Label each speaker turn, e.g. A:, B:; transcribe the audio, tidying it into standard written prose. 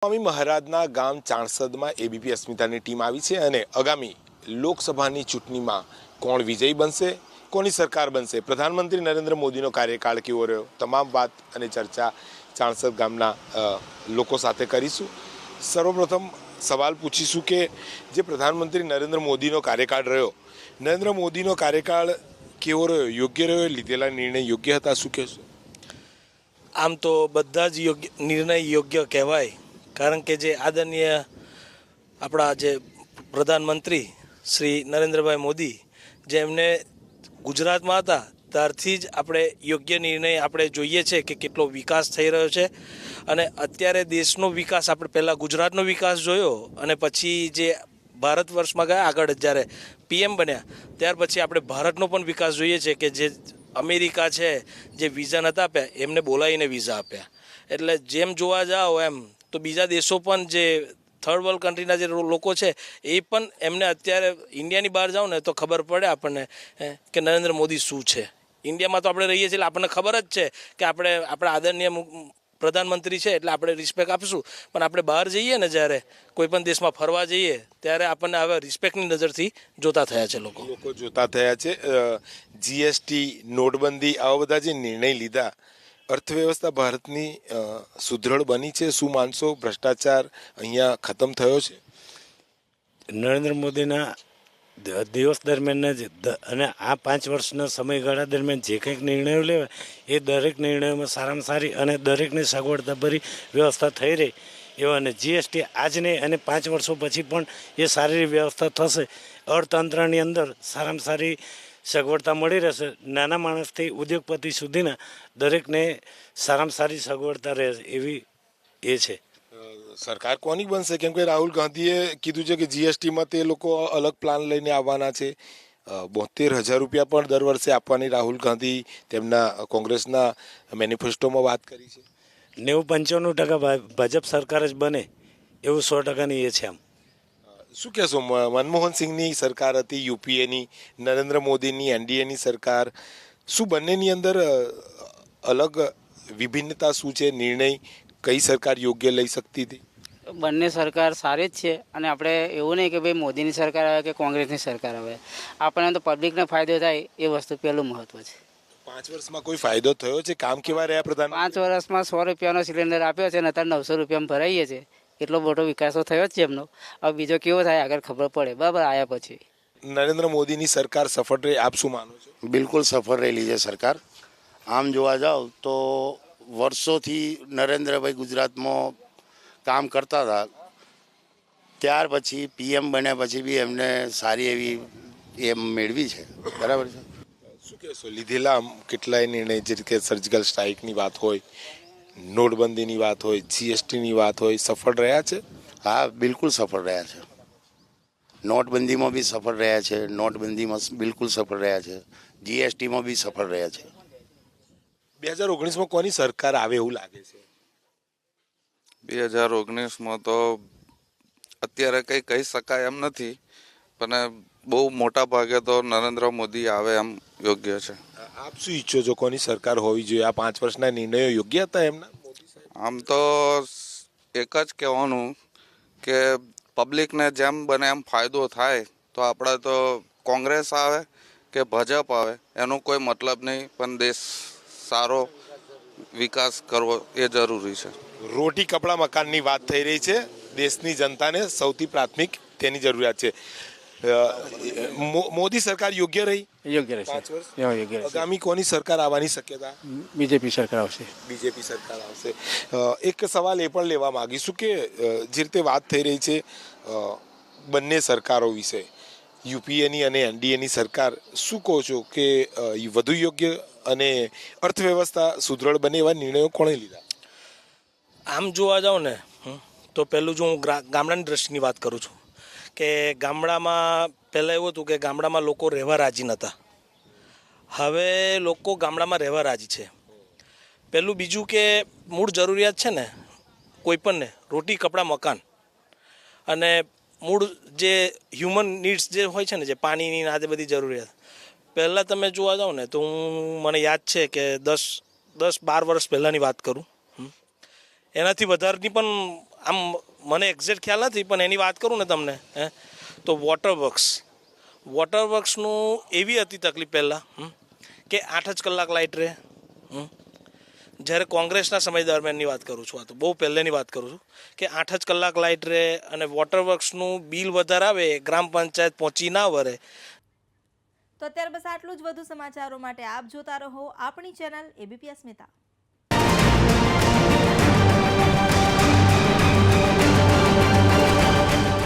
A: સ્વામી મહારાજના ગામ ચાણસદમાં ABP અસ્મિતાની team આવી છે અને આગામી લોકસભાની ચૂંટણીમાં કોણ વિજયી બનશે, કોની સરકાર બનશે, પ્રધાનમંત્રી નરેન્દ્ર મોદીનો કાર્યકાળ કેવો રહ્યો, તમામ વાત અને ચર્ચા ચાણસદ ગામના લોકો સાથે કરીશું। સર્વપ્રથમ સવાલ પૂછીશું કે જે પ્રધાનમંત્રી નરેન્દ્ર મોદીનો કાર્યકાળ રહ્યો, નરેન્દ્ર મોદીનો કાર્યકાળ કેવો રહ્યો, યોગ્ય રહ્યો, લીધેલા નિર્ણય યોગ્ય હતા, શું કહેશો?
B: આમ તો બધા જ નિર્ણય યોગ્ય કહેવાય, કારણ કે જે આદરણીય આપણા જે પ્રધાનમંત્રી શ્રી નરેન્દ્રભાઈ મોદી જેમને ગુજરાતમાં હતા ત્યારથી જ આપણે યોગ્ય નિર્ણય આપણે જોઈએ છે કે કેટલો વિકાસ થઈ રહ્યો છે। અને અત્યારે દેશનો વિકાસ આપણે પહેલાં ગુજરાતનો વિકાસ જોયો અને પછી જે ભારત વર્ષમાં ગયા આગળ જ્યારે પીએમ બન્યા ત્યાર પછી આપણે ભારતનો પણ વિકાસ જોઈએ છે કે જે અમેરિકા છે જે વિઝા નહોતા આપ્યા એમને બોલાવીને વિઝા આપ્યા। એટલે જેમ જોવા જાઓ એમ તો બીજા દેશો પણ જે થર્ડ વર્લ્ડ કન્ટ્રીના જે લોકો છે એ પણ એમને અત્યારે ઇન્ડિયાની બહાર જાઓ ને તો ખબર પડે આપણને કે નરેન્દ્ર મોદી શું છે। ઇન્ડિયામાં તો આપણે રહીએ છીએ એટલે આપણને ખબર જ છે કે આપણા આદરણીય પ્રધાનમંત્રી છે એટલે આપણે રિસ્પેક્ટ આપીશું, પણ આપણે બહાર જઈએ ને જ્યારે કોઈ પણ દેશમાં ફરવા જઈએ ત્યારે આપણને હવે રિસ્પેક્ટની નજરથી જોતા થયા છે લોકો
A: જોતા થયા છે। જીએસટી, નોટબંધી, આવા બધા જે નિર્ણય લીધા, અર્થવ્યવસ્થા ભારતની સુદૃઢ બની છે, શું માનશો? ભ્રષ્ટાચાર અહીંયા ખતમ થયો છે?
C: નરેન્દ્ર મોદીના દિવસ દરમિયાન જ અને આ 5 વર્ષના સમયગાળા દરમિયાન જે કંઈક નિર્ણયો લેવાય એ દરેક નિર્ણયોમાં સારામાં સારી અને દરેકની સગવડતાભરી વ્યવસ્થા થઈ રહી એવા, અને જીએસટી આજને અને 5 વર્ષો પછી પણ એ સારી વ્યવસ્થા થશે। અર્થતંત્રની અંદર સારામાં સારી સગવડતા મળી રહેશે, નાના માણસથી ઉદ્યોગપતિ સુધીના દરેકને સારામાં સારી સગવડતા રહે એવી એ છે।
A: સરકાર કોની બનશે? કેમ કે રાહુલ ગાંધીએ કીધું છે કે જીએસટીમાં તે લોકો અલગ પ્લાન લઈને આવવાના છે, 72,000 રૂપિયા પણ દર વર્ષે આપવાની રાહુલ ગાંધી તેમના કોંગ્રેસના મેનિફેસ્ટોમાં વાત કરી છે।
C: 90-95% ભાજપ સરકાર જ બને એવું 100%ની એ છે। આમ
A: શું કહેશો? મનમોહન સિંહની સરકાર હતી યુપીએની, નરેન્દ્ર મોદીની એનડીએની સરકાર, શું બંનેની અંદર અલગ વિભિન્નતા શું છે? નિર્ણય કઈ સરકાર યોગ્ય લઈ શકતી હતી?
D: બંને સરકાર સારી જ છે અને આપણે એવું નહીં કે ભાઈ મોદીની સરકાર આવે કે કોંગ્રેસની સરકાર આવે, આપણને તો પબ્લિકને ફાયદો થાય એ વસ્તુ પહેલું મહત્વ છે।
A: 5 વર્ષમાં કોઈ ફાયદો થયો છે? કામ કેવા રહ્યા પ્રધાન?
D: 5 વર્ષમાં 100 રૂપિયાનો સિલિન્ડર આપ્યો છે અને અત્યારે 900 રૂપિયામાં ભરાઈએ છે, એટલો મોટો વિકાસ તો થયો જ છે એમનો। હવે બીજો કેવો થાય આગળ ખબર પડે, બરાબર આવ્યા પછી।
A: નરેન્દ્ર મોદીની સરકાર સફળ રહી, આપ શું માનો છો?
E: બિલકુલ સફળ રહેલી છે સરકાર। આમ જોવા જાઓ તો વર્ષોથી નરેન્દ્રભાઈ ગુજરાતમાં કામ કરતા હતા, ત્યાર પછી પીએમ બન્યા પછી બી એમને સારી એવી એમ મેળવી છે, બરાબર છે।
A: શું કહેશો? લીધેલા કેટલાય નિર્ણય, જે રીતે સર્જિકલ સ્ટ્રાઇકની વાત હોય, નોટબંધીની વાત હોય, જીએસટીની વાત હોય, સફળ રહ્યા છે?
E: હા, બિલકુલ સફળ રહ્યા છે। નોટબંધીમાં બી સફળ રહ્યા છે, નોટબંધીમાં બિલકુલ સફળ રહ્યા છે, જીએસટીમાં બી સફળ રહ્યા છે।
A: 2019માં કોની સરકાર આવે એવું લાગે છે?
F: 2019માં તો અત્યારે કંઈ કહી શકાય એમ નથી, પણ બહુ મોટા ભાગે તો નરેન્દ્ર મોદી આવે એમ યોગ્ય છે।
A: આપ શું ઈચ્છો છો? કોની સરકાર હોવી જોઈએ? આ 5 વર્ષના નિર્ણયો યોગ્ય હતા એમના?
F: આમ તો એક જ કહેવાનું કે પબ્લિકને જેમ બને એમ ફાયદો થાય, તો આપણે તો કોંગ્રેસ આવે કે ભાજપ આવે એનો કોઈ મતલબ નહીં, પણ દેશ સારો વિકાસ કરવો એ જરૂરી છે।
A: રોટી કપડા મકાનની વાત થઈ રહી છે, દેશની જનતાને સૌથી પ્રાથમિક તેની જરૂરિયાત છે। મોદી સરકાર યોગ્ય રહી?
G: યોગ્ય રહેશે,
A: 5 વર્ષ
G: યોગ્ય રહેશે।
A: આગામી કોની સરકાર આવવાની શક્યતા?
G: બીજેપી સરકાર આવશે।
A: બીજેપી સરકાર આવશે। એક સવાલ એ પણ લેવા માંગીશું કે જે રીતે વાત થઈ રહી છે બંને સરકારો વિશે, યુપીએની અને એનડીએની સરકાર, શું કહો છો કે વધુ યોગ્ય અને અર્થવ્યવસ્થા સુદૃઢ બને એવા નિર્ણયો કોણે લીધા?
B: આમ જોવા જાઉં ને તો પહેલું જો હું ગામડાની દ્રષ્ટિની વાત કરું છું કે ગામડામાં પહેલાં એવું હતું કે ગામડામાં લોકો રહેવા રાજી નહોતા, હવે લોકો ગામડામાં રહેવા રાજી છે। પહેલું, બીજું કે મૂળ જરૂરિયાત છે ને કોઈપણને, રોટી કપડાં મકાન, અને મૂળ જે હ્યુમન નીડ્સ જે હોય છે ને, જે પાણીની આ બધી જરૂરિયાત, પહેલાં તમે જોવા જાઓ ને તો મને યાદ છે કે 10-12 વર્ષ પહેલાંની વાત કરું, એનાથી વધારેની પણ આમ મને એક્ઝેક્ટ ખ્યાલ નથી પણ એની વાત કરું ને તમને તો વોટર વર્ક્સનું એવી હતી તકલીફ પહેલાં કે 8 જ કલાક લાઇટ રહે. જ્યારે કોંગ્રેસના સમય દરમિયાનની વાત કરું છું, આ તો બહુ પહેલેની વાત કરું છું કે 8 જ કલાક લાઇટ રહે અને વોટર વર્ક્સનું બિલ વધારે આવે, ગ્રામ પંચાયત પહોંચી ના વરે.
G: તો અત્યારે બસ આટલું જ. વધુ સમાચારો માટે આપ જોતા રહો આપણી ચેનલ ABP અસ્મિતા.